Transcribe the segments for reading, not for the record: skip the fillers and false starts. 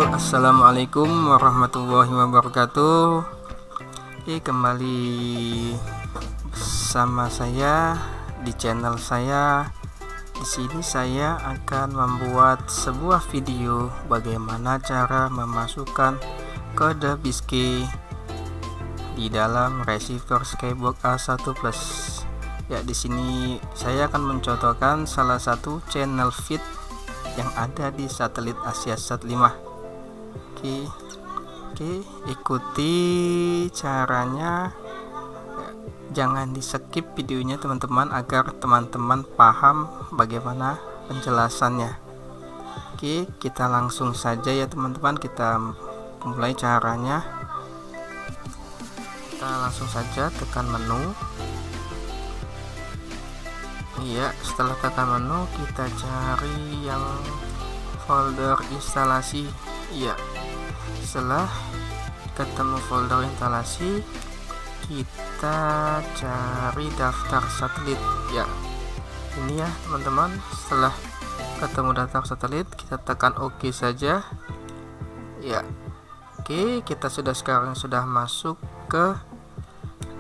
Assalamualaikum warahmatullahi wabarakatuh. Kembali bersama saya di channel saya. Di sini saya akan membuat sebuah video bagaimana cara memasukkan kode BISCAY di dalam receiver Skybox A1 Plus. Ya, di sini saya akan mencontohkan salah satu channel feed yang ada di satelit AsiaSat 5. Oke, ikuti caranya. Jangan di skip videonya teman-teman, agar teman-teman paham bagaimana penjelasannya. Oke, kita langsung saja ya teman-teman, kita mulai caranya. Kita langsung saja tekan menu. Iya, setelah tekan menu kita cari yang folder instalasi. Iya, setelah ketemu folder instalasi kita cari daftar satelit. Ya, ini ya teman-teman, setelah ketemu daftar satelit kita tekan OK saja. Ya, oke, kita sekarang sudah masuk ke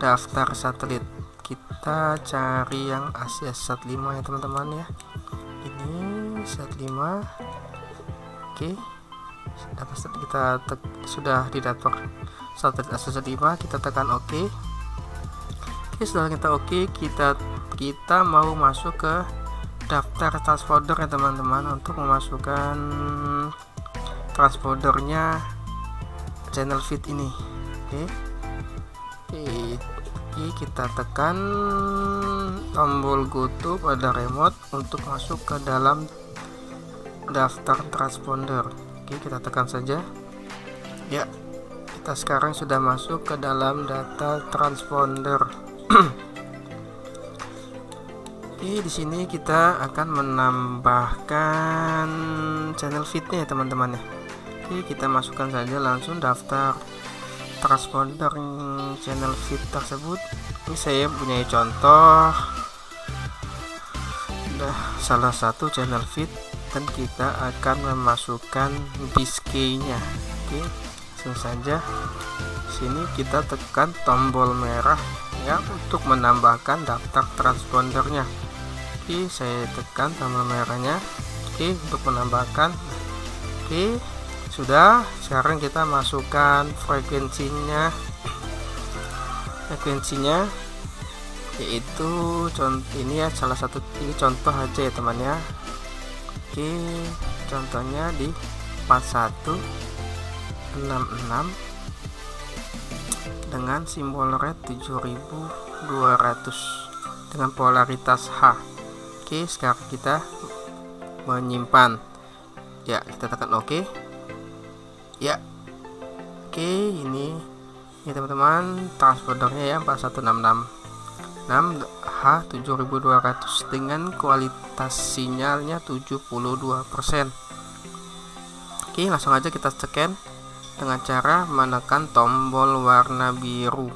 daftar satelit. Kita cari yang AsiaSat 5 ya teman-teman ya. Ini Sat 5. Oke, kita sudah di daftar satelit AsiaSat 5, kita tekan OK. Oke, setelah kita OK, kita mau masuk ke daftar transponder ya teman-teman, untuk memasukkan transporternya channel feed ini. Oke, kita tekan tombol GoTo pada remote untuk masuk ke dalam daftar transponder. Oke, kita tekan saja. Ya, kita sekarang sudah masuk ke dalam data transponder. Oke, di sini kita akan menambahkan channel feednya ya teman-teman ya. Oke, kita masukkan saja langsung daftar transponder channel feed tersebut. Ini saya punya contoh salah satu channel feed, dan kita akan memasukkan BISCAY-nya. Oke, langsung saja sini kita tekan tombol merah ya untuk menambahkan daftar transpondernya. Oke, saya tekan tombol merahnya. Oke, untuk menambahkan. Oke, sudah. Sekarang kita masukkan frekuensinya yaitu contoh ini ya, salah satu ini contoh aja ya teman ya. Oke, contohnya di 4166 dengan simbol red 7200 dengan polaritas H. Oke, sekarang kita menyimpan. Ya, kita tekan OK. Ya, oke, ini teman-teman transpondernya ya, 4166 H7200 dengan kualitas sinyalnya 72%. Oke, langsung aja kita scan dengan cara menekan tombol warna biru.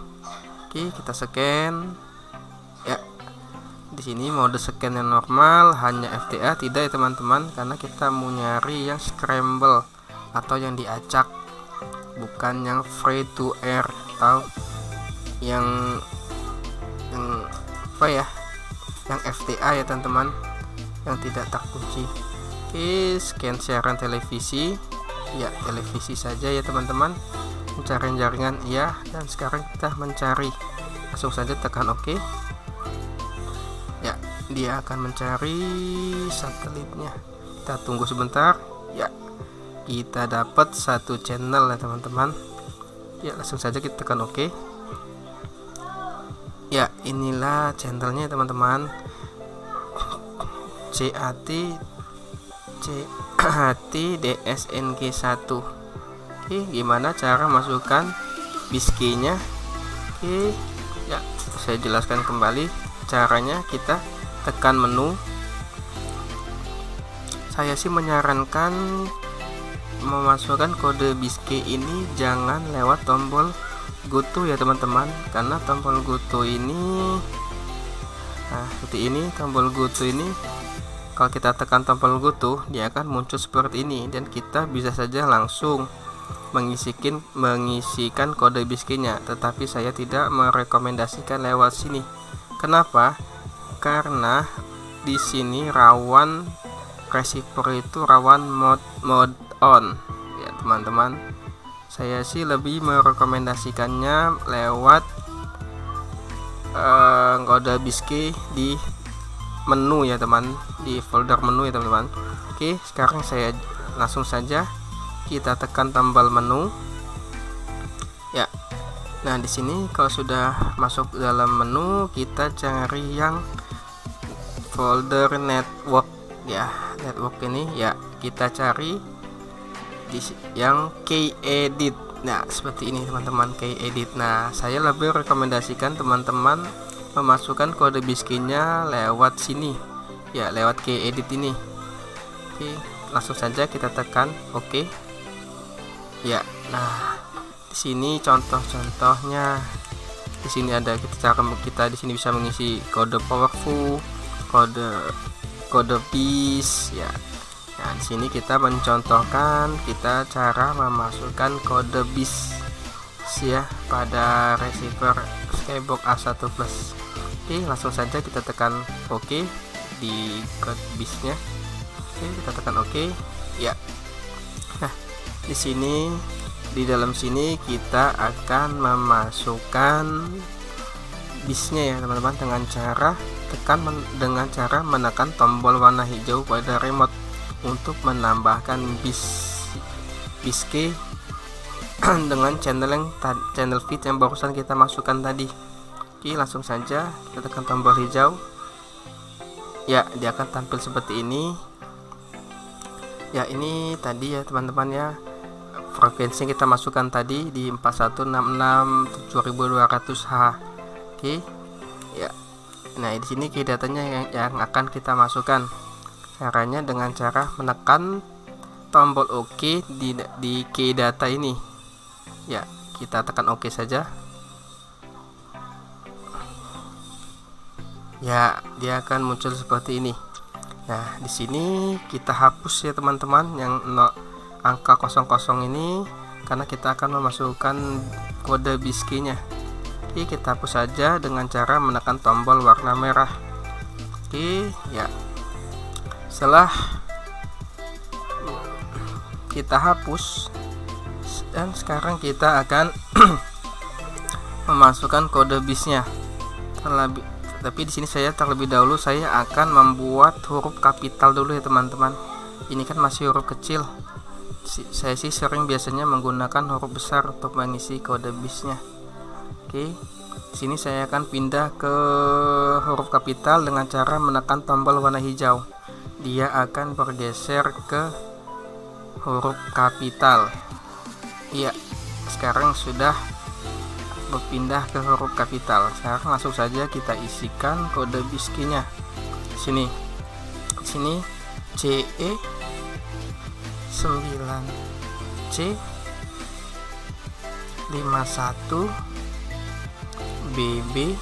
Oke, kita scan. Ya, di sini mode scan yang normal, hanya FTA, tidak ya teman-teman, karena kita mau nyari yang scramble atau yang diacak, bukan yang free to air atau yang apa ya, yang FTA ya teman-teman, yang tidak terkunci. Oke, scan siaran televisi. Ya, televisi saja ya teman-teman. Mencari jaringan ya, dan sekarang kita mencari. Langsung saja tekan OK. Ya, dia akan mencari satelitnya. Kita tunggu sebentar. Ya, kita dapat satu channel ya teman-teman. Ya, langsung saja kita tekan OK. Ya, inilah channelnya teman-teman. CAT DSNG1. Oke, gimana cara masukkan BISCAY-nya? Oke, ya, saya jelaskan kembali caranya. Kita tekan menu. Saya sih menyarankan memasukkan kode BISCAY ini jangan lewat tombol GoTo ya teman-teman, karena tombol GoTo ini seperti ini, tombol GoTo ini Kalau kita tekan tombol GoTo, dia akan muncul seperti ini dan kita bisa saja langsung mengisikan kode BISKey-nya, tetapi saya tidak merekomendasikan lewat sini. Kenapa? Karena di sini rawan receiver itu rawan mode on ya teman-teman. Saya sih lebih merekomendasikannya lewat kode BISKey di menu ya teman, di folder menu ya teman-teman. Oke, sekarang saya langsung saja kita tekan tombol menu ya. Nah, di sini kalau sudah masuk dalam menu, kita cari yang folder network ya. Network ini ya, kita cari di yang Kedit. Nah, seperti ini teman-teman, Kedit. Nah, saya lebih rekomendasikan teman-teman memasukkan kode BISKey-nya lewat sini ya, lewat Kedit ini. Oke, langsung saja kita tekan oke ya. Nah, di sini contoh-contohnya. Di sini ada kita di sini bisa mengisi kode powerful, kode BIS ya. Nah, di sini kita mencontohkan kita cara memasukkan kode BIS ya pada receiver Skybox A1 Plus. Oke, langsung saja kita tekan oke di kode BIS-nya. Oke, kita tekan oke ya. Nah, di sini di dalam sini kita akan memasukkan BIS-nya ya teman-teman, dengan cara menekan tombol warna hijau pada remote untuk menambahkan BISKey dengan channel feed yang barusan kita masukkan tadi. Oke, langsung saja kita tekan tombol hijau ya, dia akan tampil seperti ini ya. Ini tadi ya teman-teman ya, frekuensi kita masukkan tadi di 4166/7200H. Oke ya. Nah, di sini key datanya yang akan kita masukkan. Caranya dengan cara menekan tombol OK di key data ini ya. Kita tekan OK saja ya, dia akan muncul seperti ini. Nah, di sini kita hapus ya teman-teman yang angka 00 ini, karena kita akan memasukkan kode BISKey-nya. Oke, kita hapus saja dengan cara menekan tombol warna merah. Oke ya. Setelah kita hapus, dan sekarang kita akan memasukkan kode BIS-nya. Tapi di sini terlebih dahulu saya akan membuat huruf kapital dulu ya teman-teman. Ini kan masih huruf kecil. Saya sih sering biasanya menggunakan huruf besar untuk mengisi kode BIS-nya. Oke, di sini saya akan pindah ke huruf kapital dengan cara menekan tombol warna hijau. Dia akan bergeser ke huruf kapital. Iya, sekarang sudah berpindah ke huruf kapital. Sekarang langsung saja kita isikan kode BISKey-nya. Di sini CE 9C 51 BB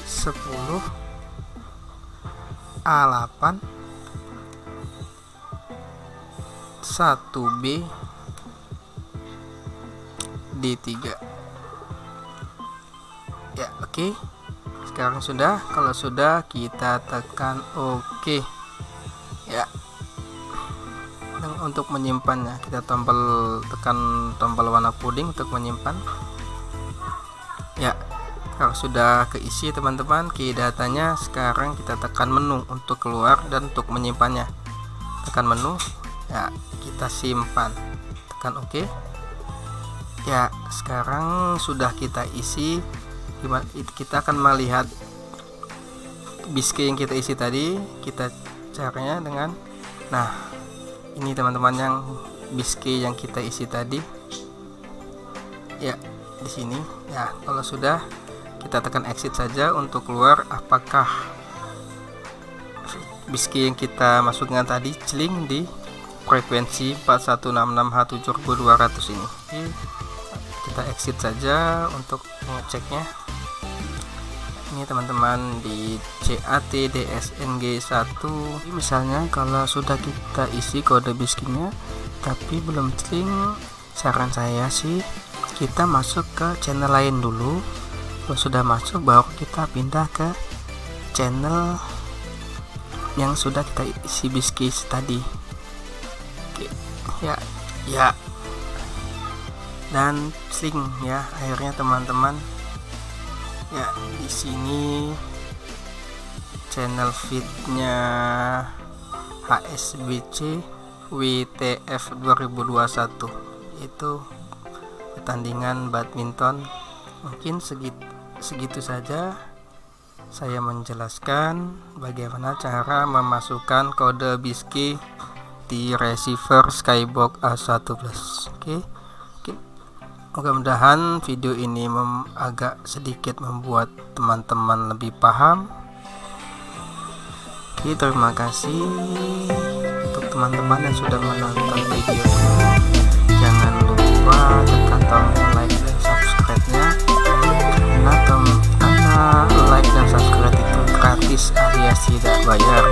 10 A8 1B D3 ya. Oke, sekarang sudah. Kalau sudah, kita tekan oke ya. Dan untuk menyimpannya, kita tekan tombol warna puding untuk menyimpan ya. Kalau sudah keisi teman-teman key datanya, sekarang kita tekan menu untuk keluar dan untuk menyimpannya. Tekan menu ya, kita simpan, tekan oke ya. Sekarang sudah kita isi. Kita akan melihat BISKey yang kita isi tadi. Kita caranya dengan, nah ini teman-teman yang BISKey yang kita isi tadi ya, di sini ya. Kalau sudah, kita tekan exit saja untuk keluar. Apakah BISKey yang kita masukkan tadi celing di frekuensi 4166H7200 ini. Oke, kita exit saja untuk mengeceknya. ini teman-teman di CATDSNG1. Misalnya kalau sudah kita isi kode BISKINnya tapi belum link, saran saya sih kita masuk ke channel lain dulu. Kalau sudah masuk baru kita pindah ke channel yang sudah kita isi BISKIS tadi. Oke, ya dan link ya. Akhirnya teman-teman ya, di sini channel feednya HSBC WTF 2021 itu pertandingan badminton. Mungkin segitu saja saya menjelaskan bagaimana cara memasukkan kode BISKI di receiver Skybox A1 Plus. Oke. Mudah-mudahan video ini agak sedikit membuat teman-teman lebih paham. Oke, terima kasih untuk teman-teman yang sudah menonton video ini. Jangan lupa tekan tombol like dan subscribe-nya, karena like dan subscribe itu gratis alias tidak bayar.